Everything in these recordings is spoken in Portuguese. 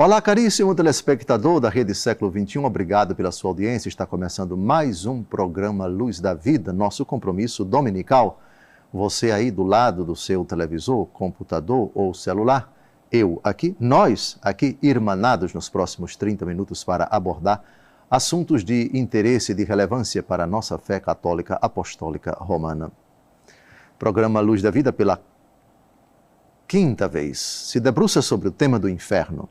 Olá, caríssimo telespectador da Rede Século XXI, obrigado pela sua audiência. Está começando mais um programa Luz da Vida, nosso compromisso dominical. Você aí do lado do seu televisor, computador ou celular, eu aqui, nós aqui, irmanados nos próximos 30 minutos para abordar assuntos de interesse e de relevância para a nossa fé católica apostólica romana. Programa Luz da Vida, pela quinta vez, se debruça sobre o tema do inferno.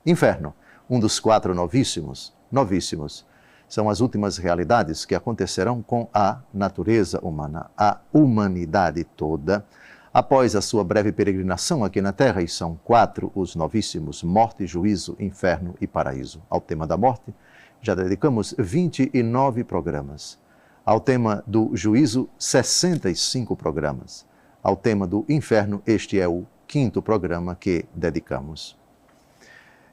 Inferno, um dos 4 novíssimos. Novíssimos são as últimas realidades que acontecerão com a natureza humana, a humanidade toda, após a sua breve peregrinação aqui na Terra, e são 4 os novíssimos: morte, juízo, inferno e paraíso. Ao tema da morte, já dedicamos 29 programas. Ao tema do juízo, 65 programas. Ao tema do inferno, este é o 5º programa que dedicamos.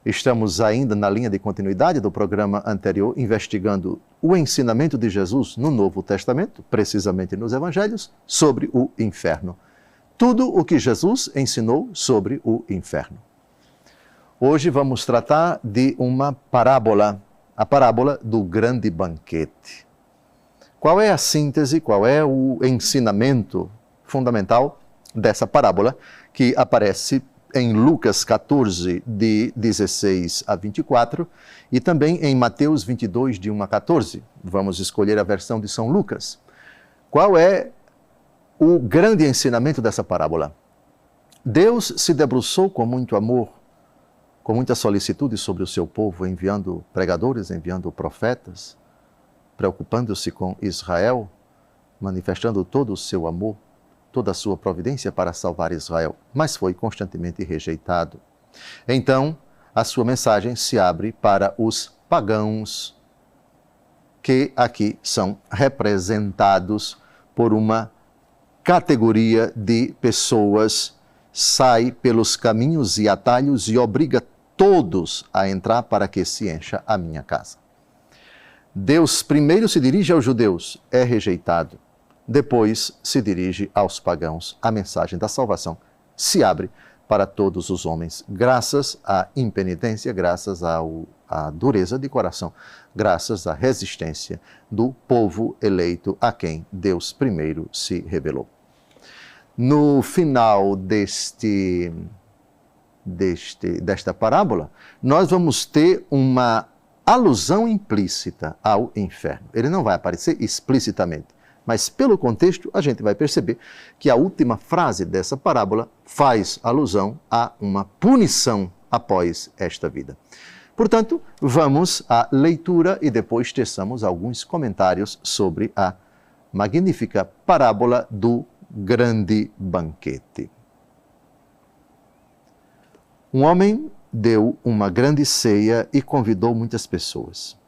Estamos ainda na linha de continuidade do programa anterior, investigando o ensinamento de Jesus no Novo Testamento, precisamente nos Evangelhos, sobre o inferno. Tudo o que Jesus ensinou sobre o inferno. Hoje vamos tratar de uma parábola, a parábola do grande banquete. Qual é a síntese, qual é o ensinamento fundamental dessa parábola que aparece em Lucas 14, de 16 a 24, e também em Mateus 22, de 1 a 14. Vamos escolher a versão de São Lucas. Qual é o grande ensinamento dessa parábola? Deus se debruçou com muito amor, com muita solicitude sobre o seu povo, enviando pregadores, enviando profetas, preocupando-se com Israel, manifestando todo o seu amor, toda a sua providência para salvar Israel, mas foi constantemente rejeitado. Então, a sua mensagem se abre para os pagãos, que aqui são representados por uma categoria de pessoas, sai pelos caminhos e atalhos e obriga todos a entrar para que se encha a minha casa. Deus primeiro se dirige aos judeus, é rejeitado. Depois se dirige aos pagãos. A mensagem da salvação se abre para todos os homens, graças à impenitência, graças à dureza de coração, graças à resistência do povo eleito a quem Deus primeiro se revelou. No final desta parábola, nós vamos ter uma alusão implícita ao inferno. Ele não vai aparecer explicitamente, mas pelo contexto a gente vai perceber que a última frase dessa parábola faz alusão a uma punição após esta vida. Portanto, vamos à leitura e depois teçamos alguns comentários sobre a magnífica parábola do grande banquete. Um homem deu uma grande ceia e convidou muitas pessoas.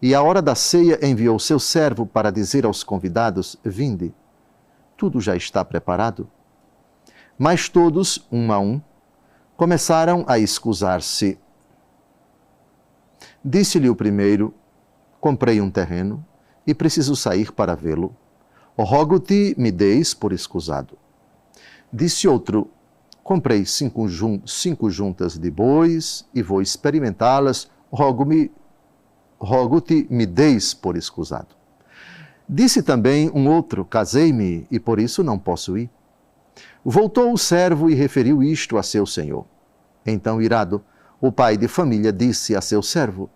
E à hora da ceia enviou seu servo para dizer aos convidados: vinde, tudo já está preparado. Mas todos, um a um, começaram a escusar-se. Disse-lhe o primeiro: comprei um terreno e preciso sair para vê-lo. Rogo-te, me deis por escusado. Disse outro: comprei 5 juntas de bois e vou experimentá-las. Rogo-te, me deis por escusado. Disse também um outro: casei-me e por isso não posso ir. Voltou o servo e referiu isto a seu senhor. Então, irado, o pai de família disse a seu servo: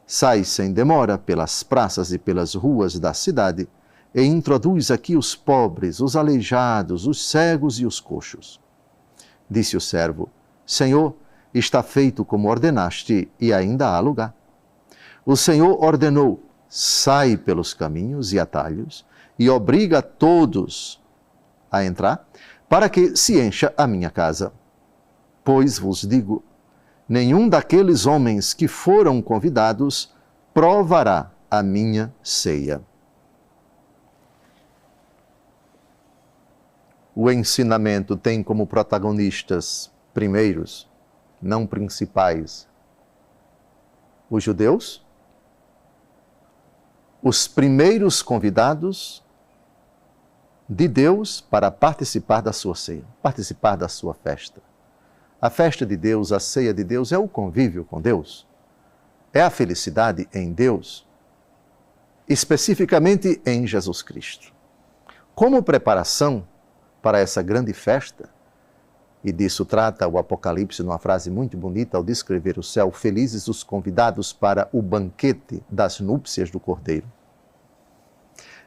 sai sem demora pelas praças e pelas ruas da cidade e introduz aqui os pobres, os aleijados, os cegos e os coxos. Disse o servo: Senhor, está feito como ordenaste e ainda há lugar. O Senhor ordenou: sai pelos caminhos e atalhos e obriga todos a entrar, para que se encha a minha casa. Pois vos digo, nenhum daqueles homens que foram convidados provará a minha ceia. O ensinamento tem como protagonistas primeiros, não principais, os judeus, os primeiros convidados de Deus para participar da sua ceia, participar da sua festa. A festa de Deus, a ceia de Deus é o convívio com Deus. É a felicidade em Deus, especificamente em Jesus Cristo. Como preparação para essa grande festa, e disso trata o Apocalipse numa frase muito bonita ao descrever o céu: felizes os convidados para o banquete das núpcias do Cordeiro.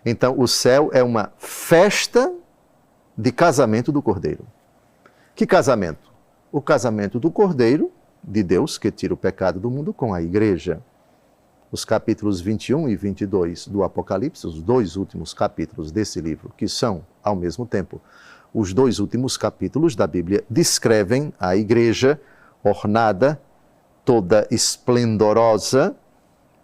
Então, o céu é uma festa de casamento do Cordeiro. Que casamento? O casamento do Cordeiro de Deus, que tira o pecado do mundo, com a igreja. Os capítulos 21 e 22 do Apocalipse, os dois últimos capítulos desse livro, que são, ao mesmo tempo, os dois últimos capítulos da Bíblia, descrevem a igreja ornada, toda esplendorosa,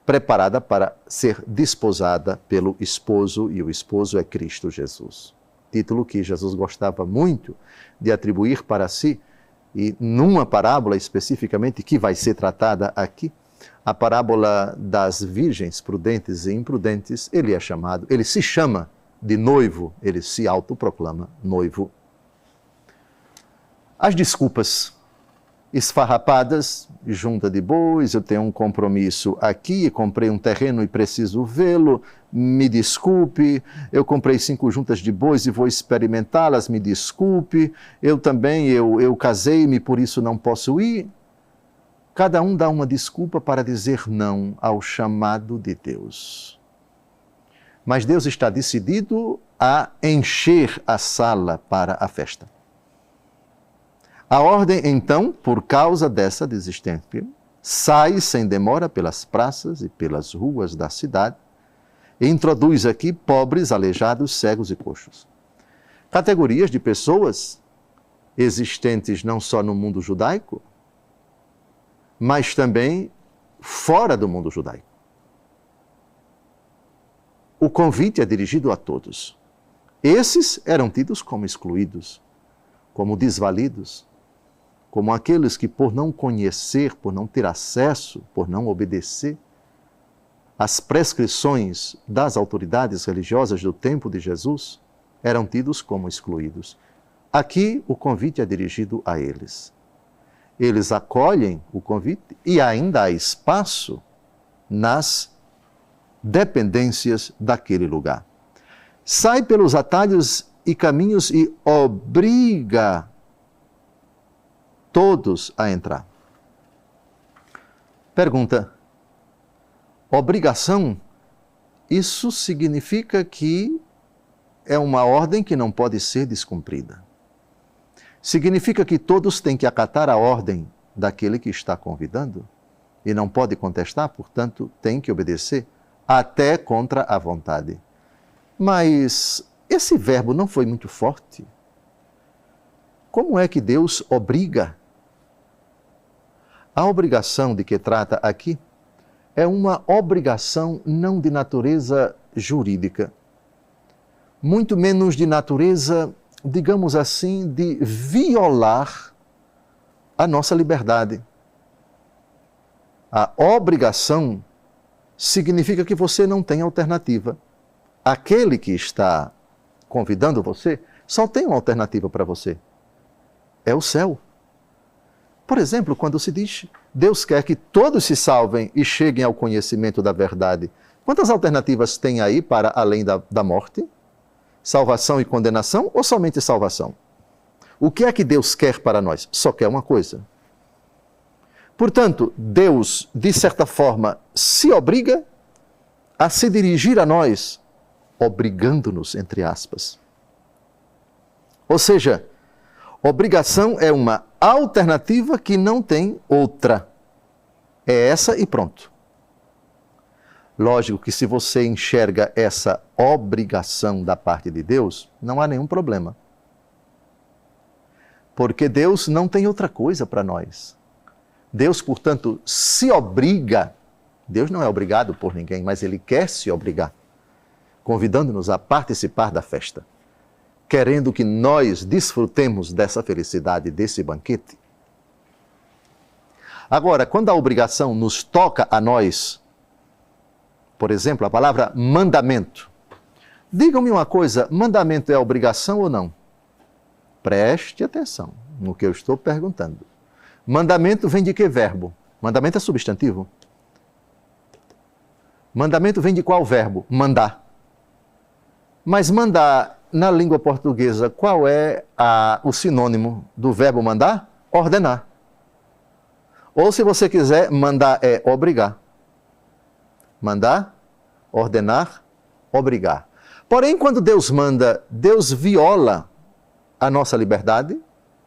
preparada para ser desposada pelo esposo, e o esposo é Cristo Jesus. Título que Jesus gostava muito de atribuir para si, e numa parábola especificamente que vai ser tratada aqui, a parábola das virgens prudentes e imprudentes, ele se chama de noivo, ele se autoproclama noivo. As desculpas esfarrapadas, junta de bois, eu tenho um compromisso aqui, comprei um terreno e preciso vê-lo, me desculpe, eu comprei 5 juntas de bois e vou experimentá-las, me desculpe, eu casei-me, por isso não posso ir. Cada um dá uma desculpa para dizer não ao chamado de Deus. Mas Deus está decidido a encher a sala para a festa. A ordem, então, por causa dessa desistência, sai sem demora pelas praças e pelas ruas da cidade e introduz aqui pobres, aleijados, cegos e coxos. Categorias de pessoas existentes não só no mundo judaico, mas também fora do mundo judaico. O convite é dirigido a todos. Esses eram tidos como excluídos, como desvalidos, como aqueles que, por não conhecer, por não ter acesso, por não obedecer às prescrições das autoridades religiosas do tempo de Jesus, eram tidos como excluídos. Aqui o convite é dirigido a eles. Eles acolhem o convite e ainda há espaço nas dependências daquele lugar. Sai pelos atalhos e caminhos e obriga todos a entrar. Pergunta: obrigação, isso significa que é uma ordem que não pode ser descumprida. Significa que todos têm que acatar a ordem daquele que está convidando e não pode contestar, portanto, tem que obedecer até contra a vontade. Mas esse verbo não foi muito forte? Como é que Deus obriga? A obrigação de que trata aqui é uma obrigação não de natureza jurídica, muito menos de natureza, digamos assim, de violar a nossa liberdade. A obrigação significa que você não tem alternativa. Aquele que está convidando você só tem uma alternativa para você: é o céu. Por exemplo, quando se diz Deus quer que todos se salvem e cheguem ao conhecimento da verdade, quantas alternativas tem aí para além da morte? Salvação e condenação ou somente salvação? O que é que Deus quer para nós? Só quer uma coisa. Portanto, Deus, de certa forma, se obriga a se dirigir a nós, obrigando-nos, entre aspas. Ou seja, obrigação é uma alternativa que não tem outra. É essa e pronto. Lógico que se você enxerga essa obrigação da parte de Deus, não há nenhum problema. Porque Deus não tem outra coisa para nós. Deus, portanto, se obriga. Deus não é obrigado por ninguém, mas Ele quer se obrigar, convidando-nos a participar da festa, querendo que nós desfrutemos dessa felicidade, desse banquete. Agora, quando a obrigação nos toca a nós, por exemplo, a palavra mandamento. Digam-me uma coisa, mandamento é obrigação ou não? Preste atenção no que eu estou perguntando. Mandamento vem de que verbo? Mandamento é substantivo. Mandamento vem de qual verbo? Mandar. Mas mandar, na língua portuguesa, qual é o sinônimo do verbo mandar? Ordenar. Ou, se você quiser, mandar é obrigar. Mandar, ordenar, obrigar. Porém, quando Deus manda, Deus viola a nossa liberdade,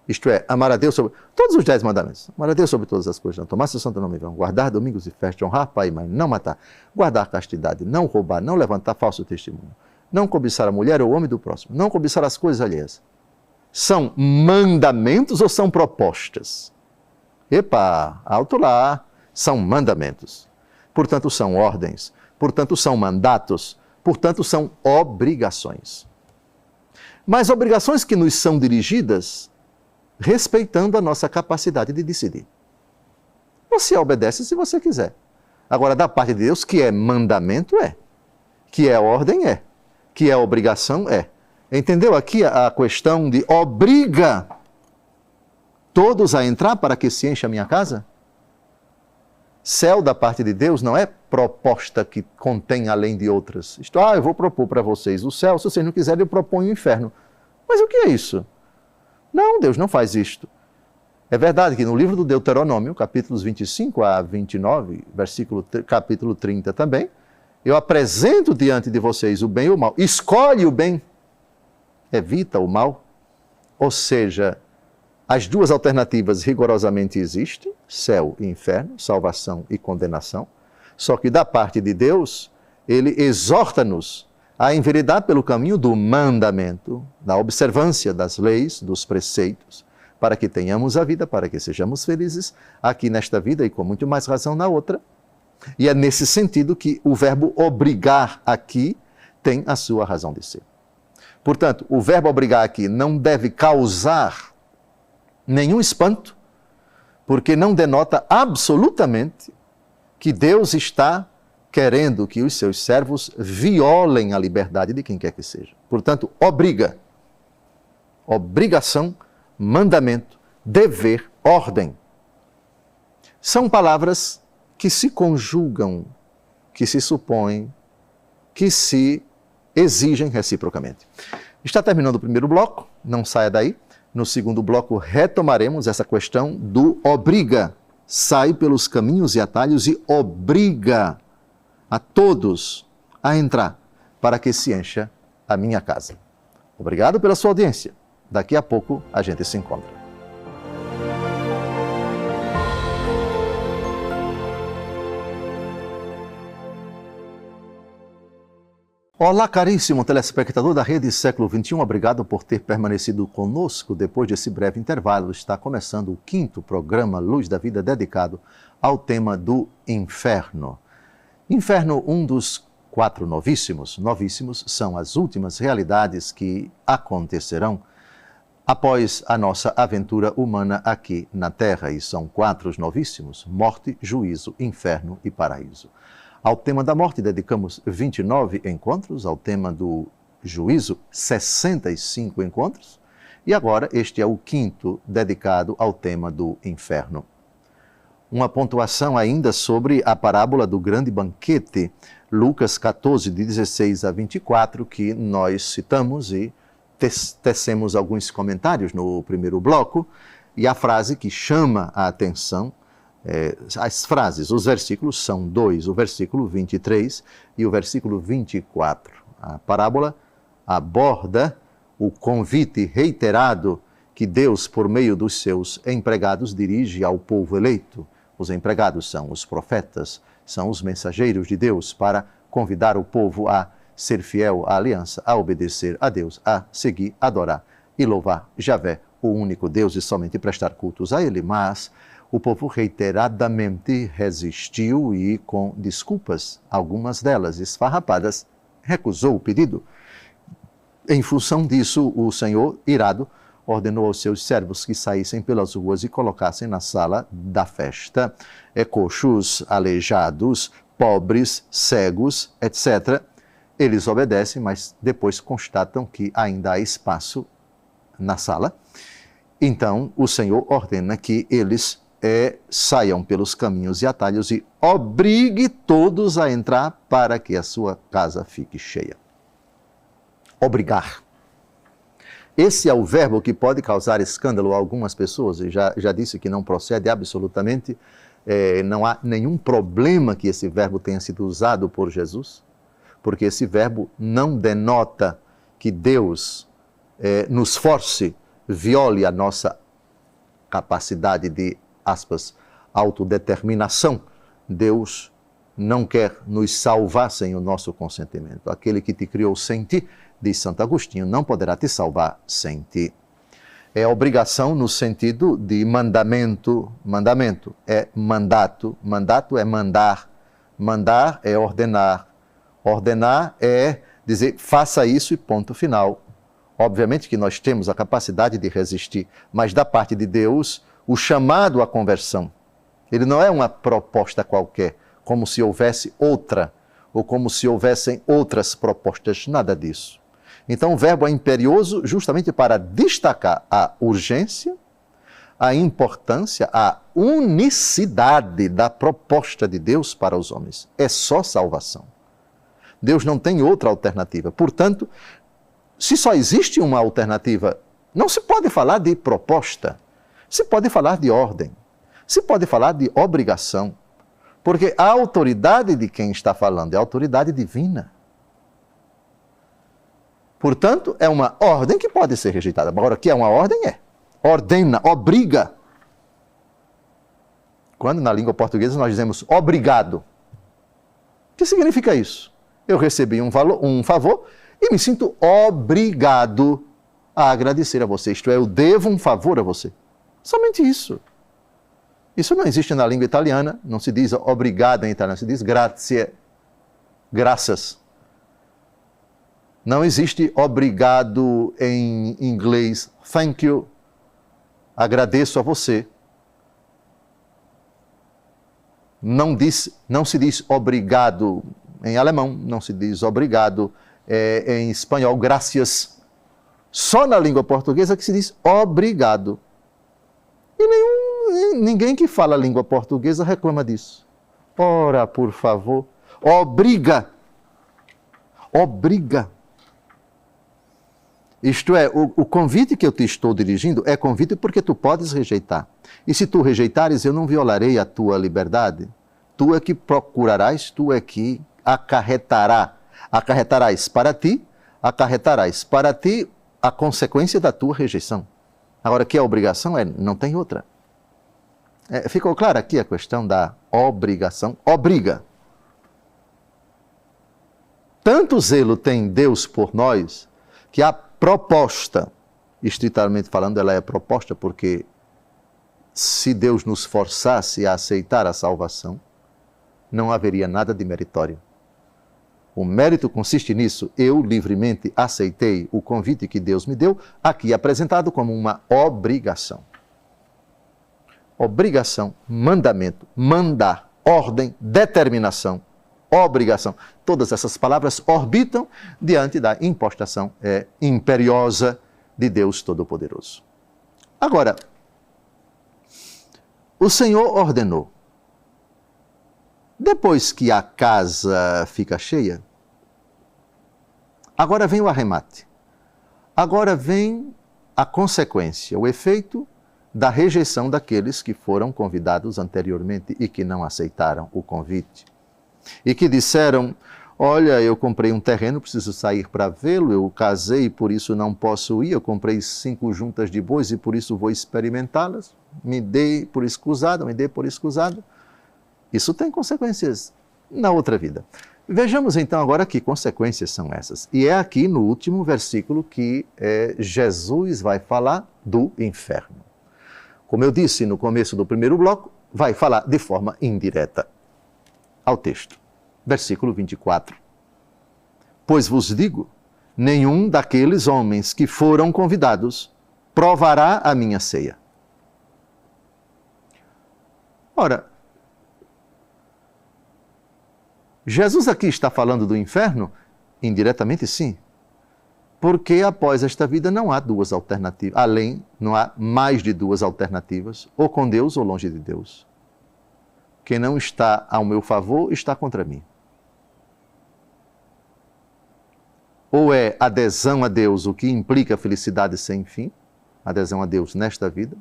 isto é, amar a Deus sobre todos os 10 mandamentos. Amar a Deus sobre todas as coisas, não tomar seu santo nome em vão, guardar domingos e festas, honrar pai e mãe, não matar, guardar castidade, não roubar, não levantar falso testemunho, não cobiçar a mulher ou o homem do próximo, não cobiçar as coisas alheias. São mandamentos ou são propostas? Epa, alto lá, são mandamentos. Portanto, são ordens, portanto, são mandatos, portanto, são obrigações. Mas obrigações que nos são dirigidas respeitando a nossa capacidade de decidir. Você obedece se você quiser. Agora, da parte de Deus, que é mandamento, é. Que é ordem, é. Que é obrigação, é. Entendeu aqui a questão de obriga todos a entrar para que se encha a minha casa? Céu da parte de Deus não é proposta que contém além de outras. Isto, eu vou propor para vocês o céu, se vocês não quiserem eu proponho o inferno. Mas o que é isso? Não, Deus não faz isto. É verdade que no livro do Deuteronômio, capítulos 25 a 29, capítulo 30 também, eu apresento diante de vocês o bem e o mal. Escolhe o bem, evita o mal. Ou seja, as duas alternativas rigorosamente existem, céu e inferno, salvação e condenação. Só que da parte de Deus, Ele exorta-nos a enveredar pelo caminho do mandamento, da observância das leis, dos preceitos, para que tenhamos a vida, para que sejamos felizes aqui nesta vida e com muito mais razão na outra. E é nesse sentido que o verbo obrigar aqui tem a sua razão de ser. Portanto, o verbo obrigar aqui não deve causar nenhum espanto, porque não denota absolutamente que Deus está querendo que os seus servos violem a liberdade de quem quer que seja. Portanto, obriga. Obrigação, mandamento, dever, ordem. São palavras que se conjugam, que se supõem, que se exigem reciprocamente. Está terminando o primeiro bloco, não saia daí. No segundo bloco retomaremos essa questão do obriga. Sai pelos caminhos e atalhos e obriga a todos a entrar para que se encha a minha casa. Obrigado pela sua audiência. Daqui a pouco a gente se encontra. Olá, caríssimo telespectador da Rede Século XXI, obrigado por ter permanecido conosco depois desse breve intervalo. Está começando o 5º programa Luz da Vida, dedicado ao tema do inferno. Inferno, um dos 4 novíssimos. Novíssimos são as últimas realidades que acontecerão após a nossa aventura humana aqui na Terra. E são 4 novíssimos: morte, juízo, inferno e paraíso. Ao tema da morte dedicamos 29 encontros, ao tema do juízo 65 encontros, e agora este é o 5º dedicado ao tema do inferno. Uma pontuação ainda sobre a parábola do grande banquete, Lucas 14, de 16 a 24, que nós citamos e tecemos alguns comentários no primeiro bloco, e a frase que chama a atenção, as frases, os versículos são 2, o versículo 23 e o versículo 24. A parábola aborda o convite reiterado que Deus, por meio dos seus empregados, dirige ao povo eleito. Os empregados são os profetas, são os mensageiros de Deus para convidar o povo a ser fiel à aliança, a obedecer a Deus, a seguir, adorar e louvar Javé, o único Deus, e somente prestar cultos a Ele. Mas o povo reiteradamente resistiu e, com desculpas, algumas delas esfarrapadas, recusou o pedido. Em função disso, o Senhor, irado, ordenou aos seus servos que saíssem pelas ruas e colocassem na sala da festa coxos, aleijados, pobres, cegos, etc. Eles obedecem, mas depois constatam que ainda há espaço na sala. Então, o Senhor ordena que eles saiam pelos caminhos e atalhos e obrigue todos a entrar para que a sua casa fique cheia. Obrigar. Esse é o verbo que pode causar escândalo a algumas pessoas. Eu já disse que não procede absolutamente. Não há nenhum problema que esse verbo tenha sido usado por Jesus, porque esse verbo não denota que Deus nos force, viole a nossa capacidade de, aspas, autodeterminação. Deus não quer nos salvar sem o nosso consentimento. Aquele que te criou sem ti, diz Santo Agostinho, não poderá te salvar sem ti. É obrigação no sentido de mandamento. Mandamento é mandato. Mandato é mandar. Mandar é ordenar. Ordenar é dizer, faça isso e ponto final. Obviamente que nós temos a capacidade de resistir, mas da parte de Deus, o chamado à conversão, ele não é uma proposta qualquer, como se houvesse outra, ou como se houvessem outras propostas, nada disso. Então o verbo é imperioso justamente para destacar a urgência, a importância, a unicidade da proposta de Deus para os homens. É só salvação. Deus não tem outra alternativa. Portanto, se só existe uma alternativa, não se pode falar de proposta, se pode falar de ordem, se pode falar de obrigação, porque a autoridade de quem está falando é a autoridade divina. Portanto, é uma ordem que pode ser rejeitada. Agora, que é uma ordem, ordena, obriga. Quando na língua portuguesa nós dizemos obrigado, o que significa isso? Eu recebi um favor e me sinto obrigado a agradecer a você. Isto é, eu devo um favor a você. Somente isso. Isso não existe na língua italiana, não se diz obrigado em italiano, se diz grazie, graças. Não existe obrigado em inglês, thank you, agradeço a você. Não se diz obrigado em alemão, não se diz obrigado em espanhol, gracias. Só na língua portuguesa que se diz obrigado. E ninguém que fala a língua portuguesa reclama disso. Ora, por favor, obriga. Obriga. Isto é, o convite que eu te estou dirigindo é convite porque tu podes rejeitar. E se tu rejeitares, eu não violarei a tua liberdade. Tu é que procurarás, tu é que acarretarás para ti a consequência da tua rejeição. Agora, que a obrigação não tem outra. Ficou clara aqui a questão da obrigação? Obriga. Tanto zelo tem Deus por nós, que a proposta, estritamente falando, ela é proposta porque se Deus nos forçasse a aceitar a salvação, não haveria nada de meritório. O mérito consiste nisso. Eu livremente aceitei o convite que Deus me deu, aqui apresentado como uma obrigação. Obrigação, mandamento, mandar, ordem, determinação, obrigação. Todas essas palavras orbitam diante da impostação imperiosa de Deus Todo-Poderoso. Agora, o Senhor ordenou. Depois que a casa fica cheia, agora vem o arremate. Agora vem a consequência, o efeito da rejeição daqueles que foram convidados anteriormente e que não aceitaram o convite. E que disseram, olha, eu comprei um terreno, preciso sair para vê-lo, eu casei, por isso não posso ir, eu comprei 5 juntas de bois e por isso vou experimentá-las, me dê por escusado. Isso tem consequências na outra vida. Vejamos então agora que consequências são essas. E é aqui no último versículo que Jesus vai falar do inferno. Como eu disse no começo do primeiro bloco, vai falar de forma indireta. Ao texto, versículo 24. Pois vos digo, nenhum daqueles homens que foram convidados provará a minha ceia. Ora, Jesus aqui está falando do inferno? Indiretamente sim. Porque após esta vida não há duas alternativas. Não há mais de duas alternativas, ou com Deus ou longe de Deus. Quem não está ao meu favor está contra mim. Ou é adesão a Deus, o que implica felicidade sem fim, adesão a Deus nesta vida,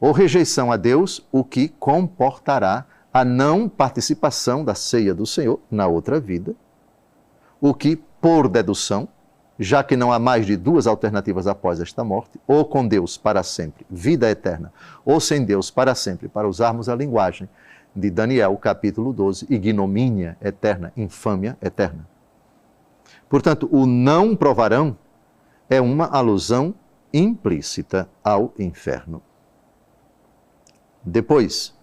ou rejeição a Deus, o que comportará a não participação da ceia do Senhor na outra vida, o que, por dedução, já que não há mais de duas alternativas após esta morte, ou com Deus para sempre, vida eterna, ou sem Deus para sempre, para usarmos a linguagem de Daniel, capítulo 12, ignomínia eterna, infâmia eterna. Portanto, o não provarão é uma alusão implícita ao inferno. Depois,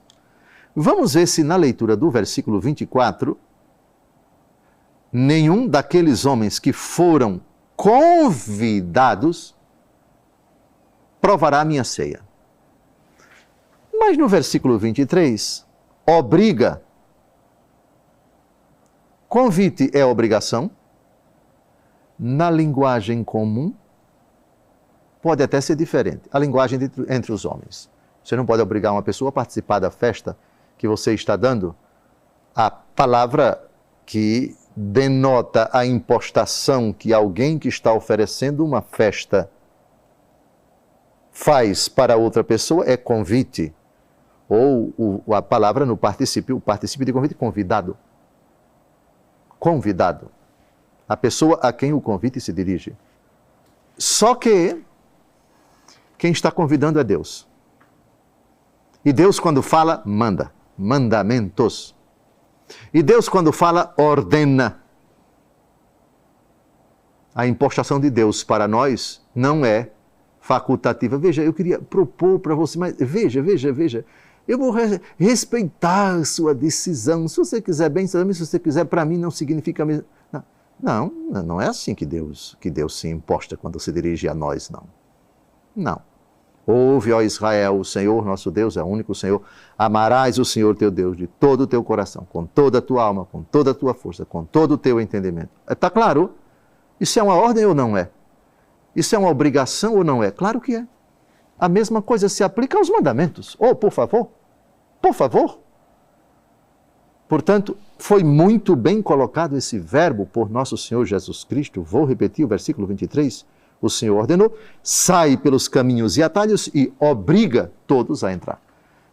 vamos ver se na leitura do versículo 24, nenhum daqueles homens que foram convidados provará a minha ceia. Mas no versículo 23, obriga. Convite é obrigação. Na linguagem comum, pode até ser diferente. A linguagem entre os homens. Você não pode obrigar uma pessoa a participar da festa que você está dando. A palavra que denota a impostação que alguém que está oferecendo uma festa faz para outra pessoa é convite. Ou a palavra no particípio, o particípio de convite, convidado. Convidado. A pessoa a quem o convite se dirige. Só que quem está convidando é Deus. E Deus, quando fala, manda. Mandamentos. E Deus, quando fala, ordena. A impostação de Deus para nós não é facultativa. Veja, eu queria propor para você, mas veja. Eu vou respeitar a sua decisão. Se você quiser bem, se você quiser, para mim não significa mesmo. Não é assim que Deus se imposta quando se dirige a nós, não. Não. Ouve, ó Israel, o Senhor nosso Deus é o único Senhor. Amarás o Senhor teu Deus de todo o teu coração, com toda a tua alma, com toda a tua força, com todo o teu entendimento. Está claro? Isso é uma ordem ou não é? Isso é uma obrigação ou não é? Claro que é. A mesma coisa se aplica aos mandamentos. Por favor. Por favor. Portanto, foi muito bem colocado esse verbo por nosso Senhor Jesus Cristo. Vou repetir o versículo 23. O Senhor ordenou, sai pelos caminhos e atalhos e obriga todos a entrar.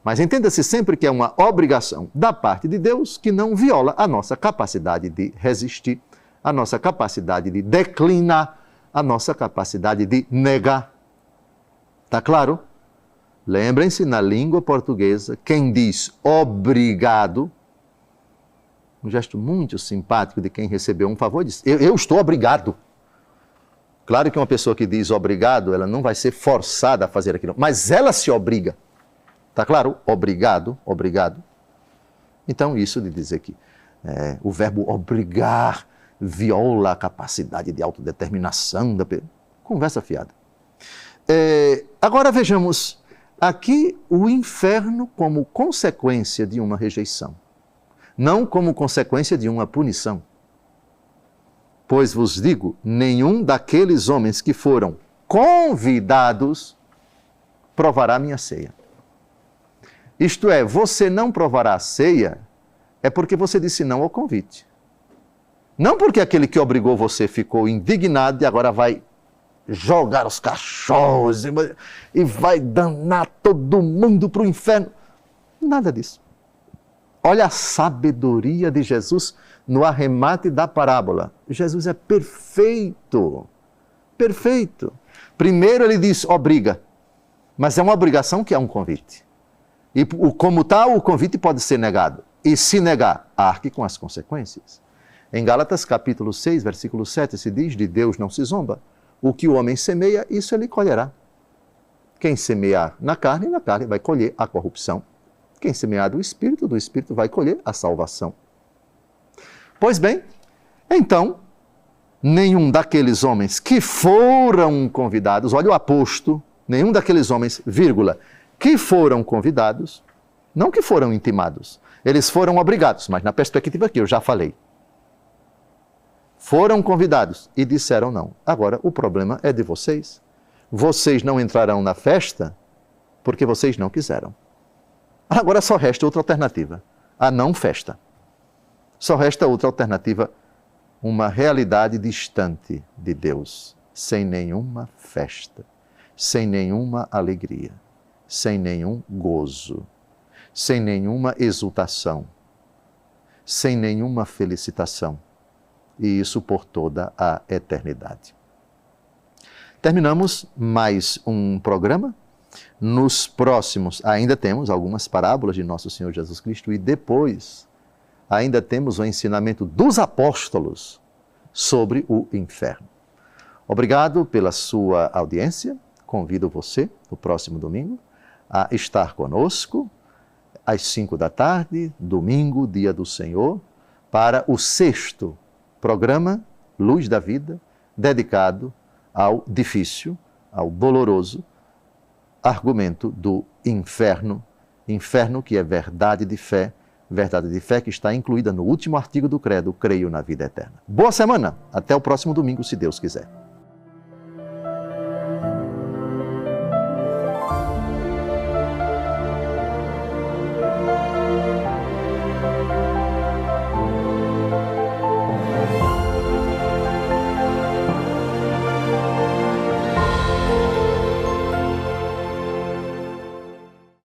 Mas entenda-se sempre que é uma obrigação da parte de Deus que não viola a nossa capacidade de resistir, a nossa capacidade de declinar, a nossa capacidade de negar. Está claro? Lembrem-se, na língua portuguesa, quem diz obrigado, um gesto muito simpático de quem recebeu um favor, diz, eu estou obrigado. Claro que uma pessoa que diz obrigado, ela não vai ser forçada a fazer aquilo, mas ela se obriga. Está claro? Obrigado, obrigado. Então, isso de dizer que o verbo obrigar viola a capacidade de autodeterminação da pessoa. Conversa fiada. Agora vejamos aqui o inferno como consequência de uma rejeição, não como consequência de uma punição. Pois vos digo, nenhum daqueles homens que foram convidados provará minha ceia. Isto é, você não provará a ceia é porque você disse não ao convite. Não porque aquele que obrigou você ficou indignado e agora vai jogar os cachorros e vai danar todo mundo para o inferno. Nada disso. Olha a sabedoria de Jesus no arremate da parábola. Jesus é perfeito. Perfeito. Primeiro ele diz obriga, mas é uma obrigação que é um convite. E como tal, o convite pode ser negado. E se negar, arque com as consequências. Em Gálatas capítulo 6, versículo 7, se diz, de Deus não se zomba. O que o homem semeia, isso ele colherá. Quem semear na carne vai colher a corrupção. Quem semear do Espírito vai colher a salvação. Pois bem, então, nenhum daqueles homens que foram convidados, olha o aposto, nenhum daqueles homens, vírgula, que foram convidados, não que foram intimados, eles foram obrigados, mas na perspectiva que eu já falei. foram convidados e disseram não. Agora, o problema é de vocês. Vocês não entrarão na festa porque vocês não quiseram. Agora só resta outra alternativa, a não festa. Só resta outra alternativa, uma realidade distante de Deus, sem nenhuma festa, sem nenhuma alegria, sem nenhum gozo, sem nenhuma exultação, sem nenhuma felicitação. E isso por toda a eternidade. Terminamos mais um programa. Nos próximos, ainda temos algumas parábolas de Nosso Senhor Jesus Cristo e depois ainda temos o ensinamento dos apóstolos sobre o inferno. Obrigado pela sua audiência. Convido você, no próximo domingo, a estar conosco às 5 da tarde, domingo, dia do Senhor, para o 6º programa Luz da Vida, dedicado ao difícil, ao doloroso argumento do inferno, inferno que é verdade de fé que está incluída no último artigo do credo, creio na vida eterna. Boa semana, até o próximo domingo, se Deus quiser.